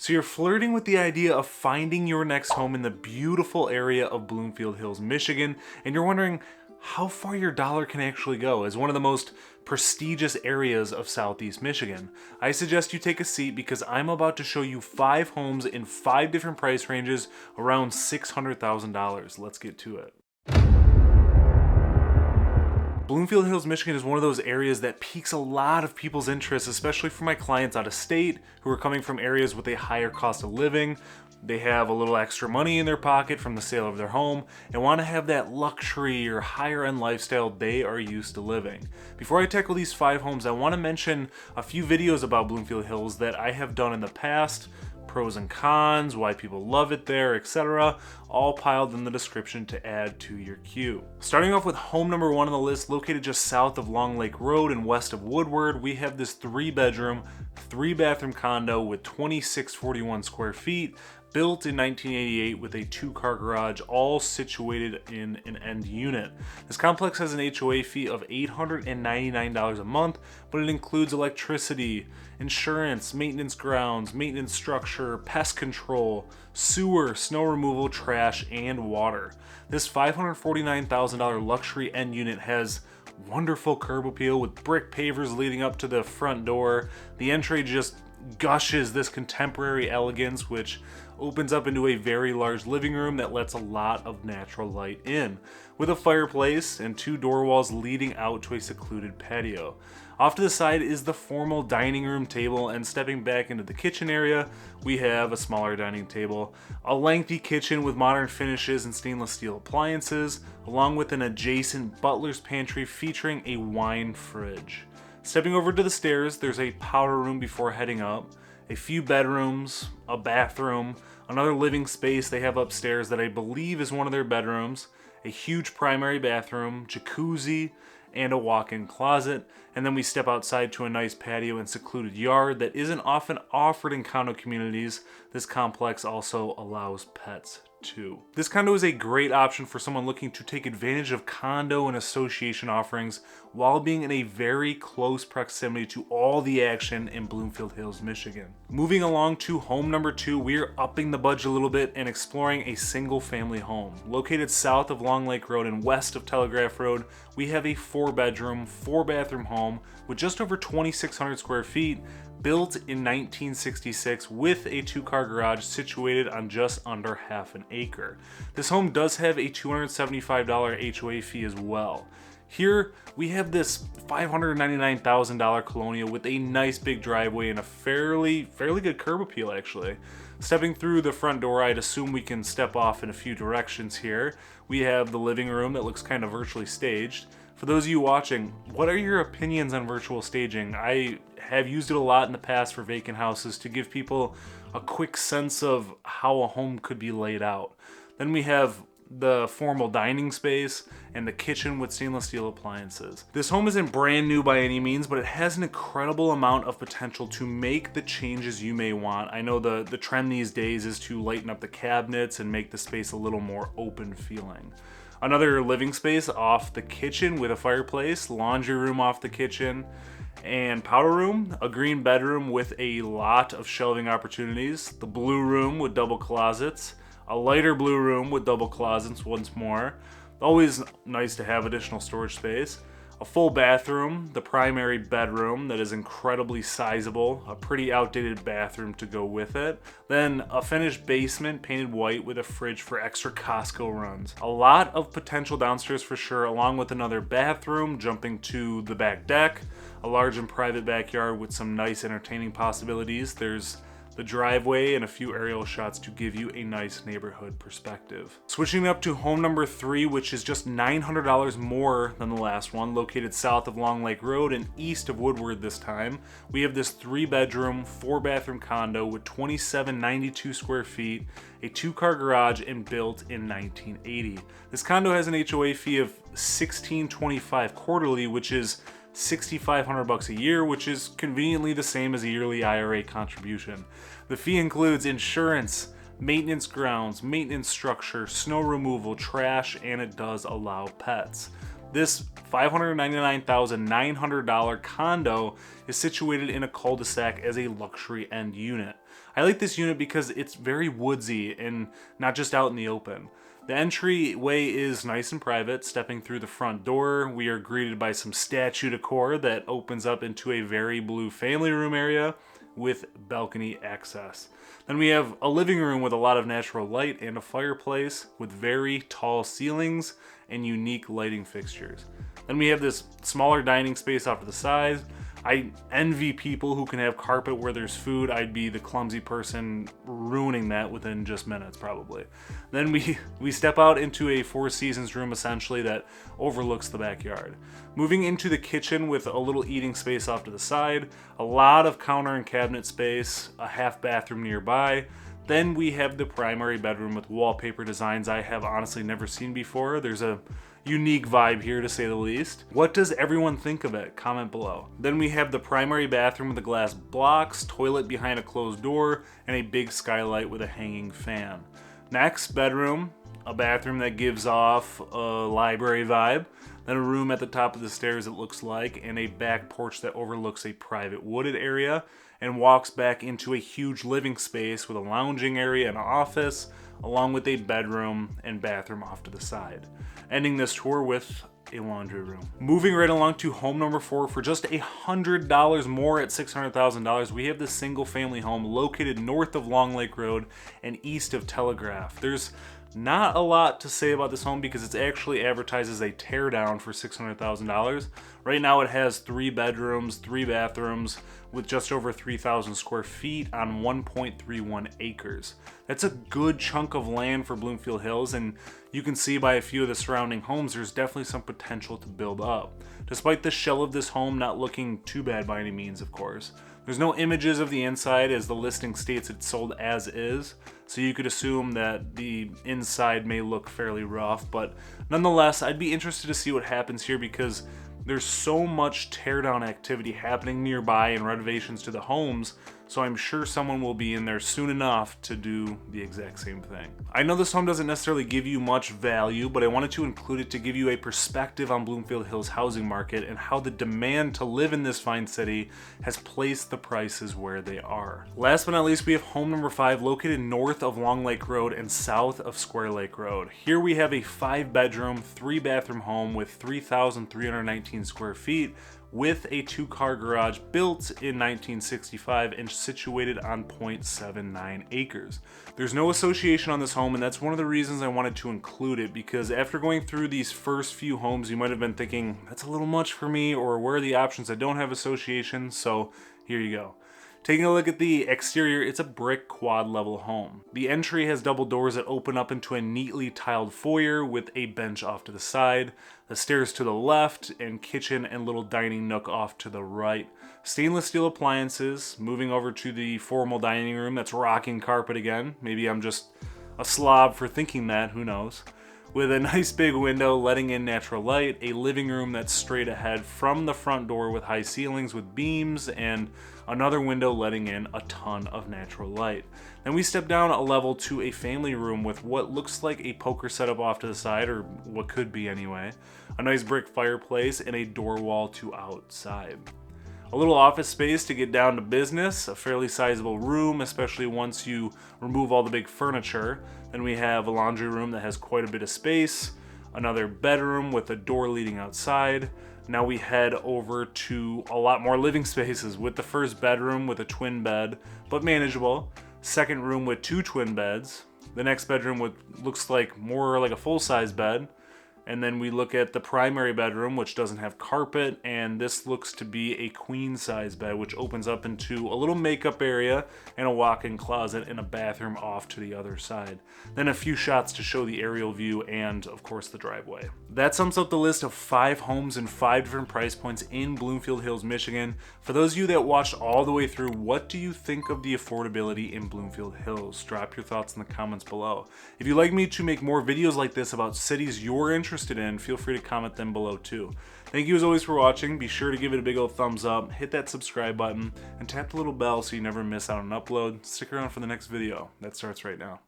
So you're flirting with the idea of finding your next home in the beautiful area of Bloomfield Hills, Michigan, and you're wondering how far your dollar can actually go as one of the most prestigious areas of Southeast Michigan. I suggest you take a seat because I'm about to show you 5 homes in 5 different price ranges around $600,000. Let's get to it. Bloomfield Hills, Michigan is one of those areas that piques a lot of people's interest, especially for my clients out of state who are coming from areas with a higher cost of living. They have a little extra money in their pocket from the sale of their home and want to have that luxury or higher end lifestyle they are used to living. Before I tackle these 5 homes, I want to mention a few videos about Bloomfield Hills that I have done in the past. Pros and cons, why people love it there, etc. All piled in the description to add to your queue. Starting off with home number 1 on the list, located just south of Long Lake Road and west of Woodward, we have this 3-bedroom, 3-bathroom condo with 2,641 square feet, built in 1988 with a 2-car garage, all situated in an end unit. This complex has an HOA fee of $899 a month, but it includes electricity, insurance, maintenance grounds, maintenance structure, pest control, sewer, snow removal, trash, and water. This $549,000 luxury end unit has wonderful curb appeal with brick pavers leading up to the front door. The entry just gushes this contemporary elegance, which opens up into a very large living room that lets a lot of natural light in, with a fireplace and 2 door walls leading out to a secluded patio. Off to the side is the formal dining room table, and stepping back into the kitchen area, we have a smaller dining table, a lengthy kitchen with modern finishes and stainless steel appliances, along with an adjacent butler's pantry featuring a wine fridge. Stepping over to the stairs, there's a powder room before heading up, a few bedrooms, a bathroom, another living space they have upstairs that I believe is one of their bedrooms, a huge primary bathroom, jacuzzi, and a walk-in closet, and then we step outside to a nice patio and secluded yard that isn't often offered in condo communities. This complex also allows pets too. This condo is a great option for someone looking to take advantage of condo and association offerings while being in a very close proximity to all the action in Bloomfield Hills, Michigan. Moving along to home number 2, we're upping the budget a little bit and exploring a single family home. Located south of Long Lake Road and west of Telegraph Road, we have a 4-bedroom, 4-bathroom home with just over 2,600 square feet, built in 1966 with a 2-car garage situated on just under half an acre. This home does have a $275 HOA fee as well. Here we have this $599,000 Colonial with a nice big driveway and a fairly good curb appeal actually. Stepping through the front door, I'd assume we can step off in a few directions here. We have the living room that looks kind of virtually staged. For those of you watching, what are your opinions on virtual staging? I have used it a lot in the past for vacant houses to give people a quick sense of how a home could be laid out. Then we have the formal dining space and the kitchen with stainless steel appliances. This home isn't brand new by any means, but it has an incredible amount of potential to make the changes you may want. I know the trend these days is to lighten up the cabinets and make the space a little more open feeling. Another living space off the kitchen with a fireplace, laundry room off the kitchen, and powder room, a green bedroom with a lot of shelving opportunities, the blue room with double closets, a lighter blue room with double closets once more. Always nice to have additional storage space. A full bathroom, the primary bedroom that is incredibly sizable, a pretty outdated bathroom to go with it. Then a finished basement painted white with a fridge for extra Costco runs. A lot of potential downstairs for sure, along with another bathroom jumping to the back deck, a large and private backyard with some nice entertaining possibilities. There's the driveway and a few aerial shots to give you a nice neighborhood perspective. Switching up to home number 3, which is just $900 more than the last one, located south of Long Lake Road and east of Woodward this time. We have this 3-bedroom, 4-bathroom condo with 2,792 square feet, a 2-car garage, and built in 1980. This condo has an HOA fee of $1,625 quarterly, which is $6,500 a year, which is conveniently the same as a yearly IRA contribution. The fee includes insurance, maintenance grounds, maintenance structure, snow removal, trash, and it does allow pets. This $599,900 condo is situated in a cul-de-sac as a luxury end unit. I like this unit because it's very woodsy and not just out in the open. The entryway is nice and private. Stepping through the front door, we are greeted by some statue decor that opens up into a very blue family room area with balcony access. Then we have a living room with a lot of natural light and a fireplace with very tall ceilings and unique lighting fixtures. Then we have this smaller dining space off to the side. I envy people who can have carpet where there's food. I'd be the clumsy person ruining that within just minutes, probably. Then we step out into a Four Seasons room, essentially, that overlooks the backyard. Moving into the kitchen with a little eating space off to the side, a lot of counter and cabinet space, a half bathroom nearby. Then we have the primary bedroom with wallpaper designs I have honestly never seen before. There's a unique vibe here, to say the least. What does everyone think of it? Comment below. Then we have the primary bathroom with the glass blocks, toilet behind a closed door, and a big skylight with a hanging fan. Next, bedroom, a bathroom that gives off a library vibe. Then a room at the top of the stairs, it looks like, and a back porch that overlooks a private wooded area and walks back into a huge living space with a lounging area and an office, along with a bedroom and bathroom off to the side. Ending this tour with a laundry room. Moving right along to home number 4 for just $100 more at $600,000, we have this single family home located north of Long Lake Road and east of Telegraph. There's not a lot to say about this home because it's actually advertised as a teardown for $600,000. Right now it has 3 bedrooms, 3 bathrooms with just over 3,000 square feet on 1.31 acres. That's a good chunk of land for Bloomfield Hills, and you can see by a few of the surrounding homes there's definitely some potential to build up. Despite the shell of this home not looking too bad by any means, of course. There's no images of the inside as the listing states it's sold as is, so you could assume that the inside may look fairly rough, but nonetheless, I'd be interested to see what happens here because there's so much teardown activity happening nearby and renovations to the homes, so I'm sure someone will be in there soon enough to do the exact same thing. I know this home doesn't necessarily give you much value, but I wanted to include it to give you a perspective on Bloomfield Hills housing market and how the demand to live in this fine city has placed the prices where they are. Last but not least, we have home number 5 located north of Long Lake Road and south of Square Lake Road. Here we have a 5-bedroom, 3-bathroom home with 3,319 square feet with a 2-car garage built in 1965 and situated on 0.79 acres. There's no association on this home, and that's one of the reasons I wanted to include it, because after going through these first few homes, you might have been thinking, that's a little much for me, or where are the options that don't have association? So here you go. Taking a look at the exterior, it's a brick quad level home. The entry has double doors that open up into a neatly tiled foyer with a bench off to the side, the stairs to the left, and kitchen and little dining nook off to the right. Stainless steel appliances. Moving over to the formal dining room that's rocking carpet again. Maybe I'm just a slob for thinking that, who knows. With a nice big window letting in natural light, a living room that's straight ahead from the front door with high ceilings with beams, and another window letting in a ton of natural light. Then we step down a level to a family room with what looks like a poker setup off to the side, or what could be anyway, a nice brick fireplace, and a door wall to outside. A little office space to get down to business, a fairly sizable room, especially once you remove all the big furniture. Then we have a laundry room that has quite a bit of space, another bedroom with a door leading outside. Now we head over to a lot more living spaces with the first bedroom with a twin bed, but manageable. Second room with 2 twin beds. The next bedroom with looks like more like a full-size bed. And then we look at the primary bedroom, which doesn't have carpet, and this looks to be a queen size bed, which opens up into a little makeup area and a walk-in closet and a bathroom off to the other side. Then a few shots to show the aerial view and, of course, the driveway. That sums up the list of 5 homes in 5 different price points in Bloomfield Hills, Michigan. For those of you that watched all the way through, what do you think of the affordability in Bloomfield Hills? Drop your thoughts in the comments below. If you'd like me to make more videos like this about cities you're interested in, feel free to comment them below too. Thank you as always for watching. Be sure to give it a big old thumbs up, hit that subscribe button, and tap the little bell so you never miss out on an upload. Stick around for the next video. That starts right now.